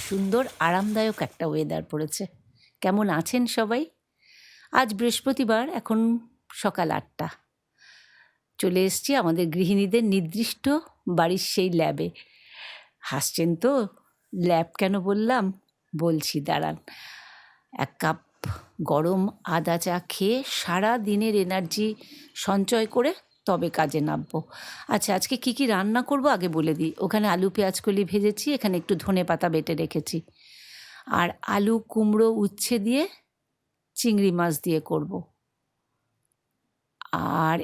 সুন্দর আরামদায়ক একটা ওয়েদার পড়েছে। কেমন আছেন সবাই? আজ বৃহস্পতিবার, এখন সকাল ৮টা। চলে এসছি আমাদের গৃহিণীদের নির্দিষ্ট বাড়ির সেই ল্যাবে। হাসছেন তো? ল্যাব কেন বললাম? বলছি দাঁড়ান। ১ কাপ গরম আদা চা খেয়ে সারা দিনের এনার্জি সঞ্চয় করে তবে কাজে নামবো। আচ্ছা, আজকে কী কী রান্না করব আগে বলে দিই। ওখানে আলু পেঁয়াজকলি ভেজেছি, এখানে একটু ধনেপাতা বেটে রেখেছি। আর আলু কুমড়ো উচ্ছে দিয়ে চিংড়ি মাছ দিয়ে করব। আর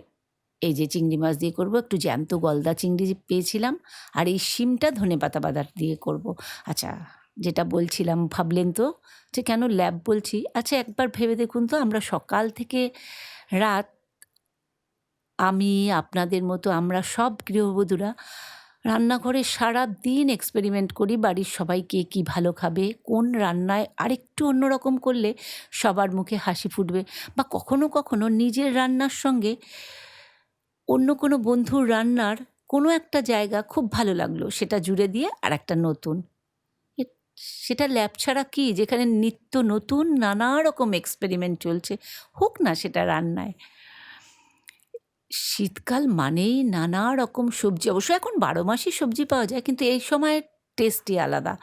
এই যে চিংড়ি মাছ দিয়ে করব, একটু জ্যান্ত গলদা চিংড়ি পেয়েছিলাম, আর এই শিমটা ধনেপাতা বাটা দিয়ে করব। আচ্ছা, যেটা বলছিলাম, ভাবলেন তো যে কেন ল্যাব বলছি? আচ্ছা, একবার ভেবে দেখুন তো, আমরা সকাল থেকে রাত, আমি আপনাদের মতো আমরা সব গৃহবধূরা রান্নাঘরে সারাদিন এক্সপেরিমেন্ট করি বাড়ির সবাই কে কী ভালো খাবে, কোন রান্নায় আরেকটু অন্যরকম করলে সবার মুখে হাসি ফুটবে, বা কখনো কখনো নিজের রান্নার সঙ্গে অন্য কোনো বন্ধুর রান্নার কোনো একটা জায়গা খুব ভালো লাগলো, সেটা জুড়ে দিয়ে আর একটা নতুন। সেটা ল্যাব ছাড়া কী, যেখানে নিত্য নতুন নানা রকম এক্সপেরিমেন্ট চলছে, হোক না সেটা রান্নায়। শীতকাল মানেই নানা রকম সবজি, অবশ্য এখন ১২ মাসই সবজি পাওয়া যায়, কিন্তু এই সময়ের টেস্টই আলাদা।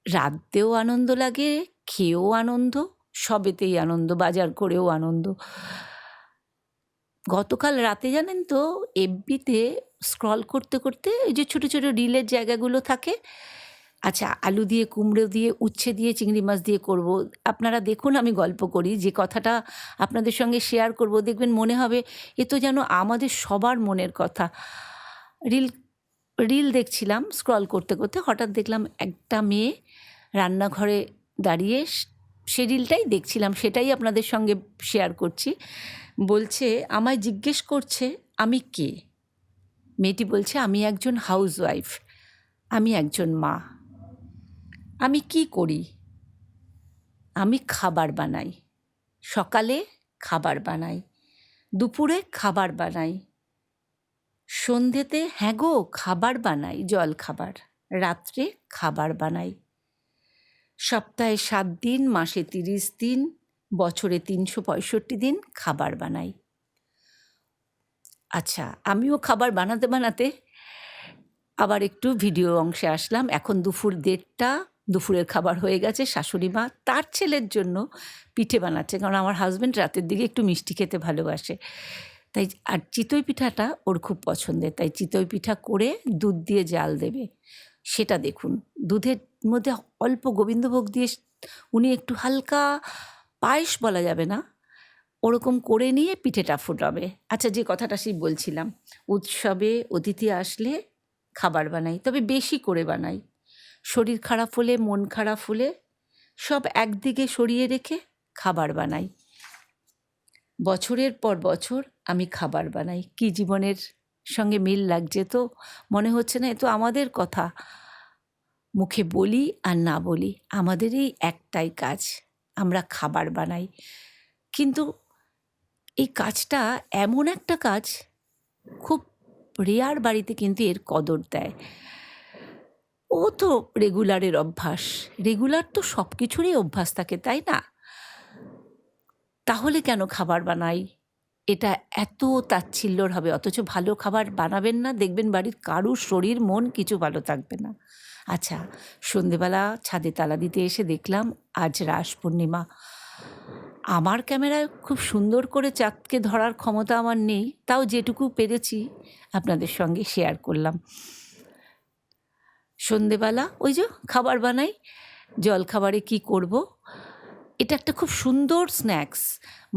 রাঁধতেও আনন্দ লাগে, খেয়েও আনন্দ, সবেতেই আনন্দ, বাজার করেও আনন্দ। গতকাল রাতে জানেন তো, এফবিতে স্ক্রল করতে করতে এই যে ছোটো ছোটো রিলের জায়গাগুলো থাকে, আচ্ছা, আলু দিয়ে কুমড়ো দিয়ে উচ্ছে দিয়ে চিংড়ি মাছ দিয়ে করব। আপনারা দেখুন, আমি গল্প করি, যে কথাটা আপনাদের সঙ্গে শেয়ার করব, দেখবেন মনে হবে এ তো যেন আমাদের সবার মনের কথা। রিল রিল দেখছিলাম, স্ক্রল করতে করতে হঠাৎ দেখলাম একটা মেয়ে রান্নাঘরে দাঁড়িয়ে, সে রিলটাই দেখছিলাম, সেটাই আপনাদের সঙ্গে শেয়ার করছি। বলছে, আমায় জিজ্ঞেস করছে আমি কে। মেয়েটি বলছে, আমি একজন হাউসওয়াইফ, আমি একজন মা। আমি কি করি? আমি খাবার বানাই। সকালে খাবার বানাই, দুপুরে খাবার বানাই, সন্ধেতে হ্যাঁ গো খাবার বানাই, জল খাবার, রাত্রে খাবার বানাই। সপ্তাহে ৭ দিন, মাসে ৩০ দিন, বছরে ৩৬৫ দিন খাবার বানাই। আচ্ছা, আমিও খাবার বানাতে বানাতে আবার একটু ভিডিও অংশে আসলাম। এখন দুপুর ১:৩০, দুপুরের খাবার হয়ে গেছে। শাশুড়ি মা তার ছেলের জন্য পিঠে বানাচ্ছে, কারণ আমার হাজব্যান্ড রাতের দিকে একটু মিষ্টি খেতে ভালোবাসে, তাই। আর চিতই পিঠাটা ওর খুব পছন্দের, তাই চিতই পিঠা করে দুধ দিয়ে জাল দেবে। সেটা দেখুন, দুধের মধ্যে অল্প গোবিন্দভোগ দিয়ে উনি একটু হালকা পায়েস বলা যাবে না, ওরকম করে নিয়ে পিঠেটা ফুটাবে। আচ্ছা, যে কথাটা সেই বলছিলাম, উৎসবে অতিথি আসলে খাবার বানাই, তবে বেশি করে বানাই। শরীর খারাপ হলে, মন খারাপ হলে সব একদিকে সরিয়ে রেখে খাবার বানাই। বছরের পর বছর আমি খাবার বানাই। কি জীবনের সঙ্গে মিল লাগছে তো, মনে হচ্ছে না এ তো আমাদের কথা। মুখে বলি আর না বলি, আমাদেরই একটাই কাজ, আমরা খাবার বানাই। কিন্তু এই কাজটা এমন একটা কাজ, খুব রেয়ার বাড়িতে কিন্তু এর কদর দেয়। ও তো রেগুলারের অভ্যাস, রেগুলার তো সব কিছুরই অভ্যাস থাকে, তাই না? তাহলে কেন খাবার বানাই? এটা এত তাচ্ছিল্যর হবে, অথচ ভালো খাবার বানাবেন না, দেখবেন বাড়ির কারুর শরীর মন কিছু ভালো থাকবে না। আচ্ছা, সন্ধেবেলা ছাদে তালা দিতে এসে দেখলাম আজ রাস পূর্ণিমা। আমার ক্যামেরায় খুব সুন্দর করে চাঁদকে ধরার ক্ষমতা আমার নেই, তাও যেটুকু পেরেছি আপনাদের সঙ্গে শেয়ার করলাম। সন্ধেবেলা ওই যে খাবার বানাই, জলখাবারে কি করব? এটা একটা খুব সুন্দর স্ন্যাক্স।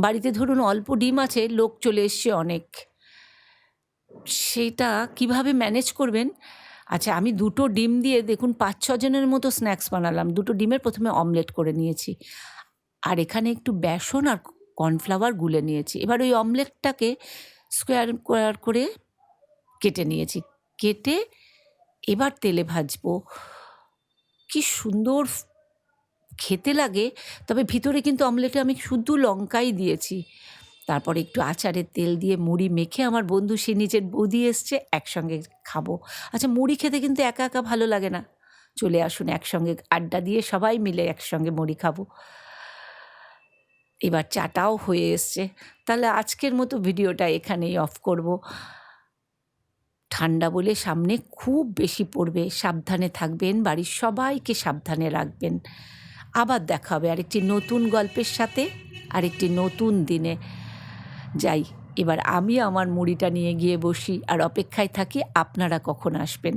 বাড়িতে ধরুন অল্প ডিম আছে, লোক চলে এসছে অনেক, সেইটা কিভাবে ম্যানেজ করবেন? আচ্ছা, আমি 2টো ডিম দিয়ে দেখুন ৫-৬ জনের মতো স্ন্যাক্স বানালাম। 2টো ডিমের প্রথমে অমলেট করে নিয়েছি, আর এখানে একটু বেসন আর কর্নফ্লাওয়ার গুলে নিয়েছি। এবার ওই অমলেটটাকে স্কোয়ার করে কেটে নিয়েছি, কেটে এবার তেলে ভাজবো। কি সুন্দর খেতে লাগে, তবে ভিতরে কিন্তু অমলেটে আমি শুধু লঙ্কাই দিয়েছি। তারপরে একটু আচারের তেল দিয়ে মুড়ি মেখে, আমার বন্ধু সে নিজের বৌদি এসছে, একসঙ্গে খাবো। আচ্ছা, মুড়ি খেতে কিন্তু একা একা ভালো লাগে না, চলে আসুন, একসঙ্গে আড্ডা দিয়ে সবাই মিলে একসঙ্গে মুড়ি খাবো। এবার চাটাও হয়ে এসছে। তাহলে আজকের মতো ভিডিওটা এখানেই অফ করব। ঠান্ডা বলে সামনে খুব বেশি পড়বে, সাবধানে থাকবেন, বাড়ির সবাইকে সাবধানে রাখবেন। আবার দেখা হবে আরেকটি নতুন গল্পের সাথে, আরেকটি নতুন দিনে। যাই, এবার আমি আমার মুড়িটা নিয়ে গিয়ে বসি আর অপেক্ষায় থাকি আপনারা কখন আসবেন।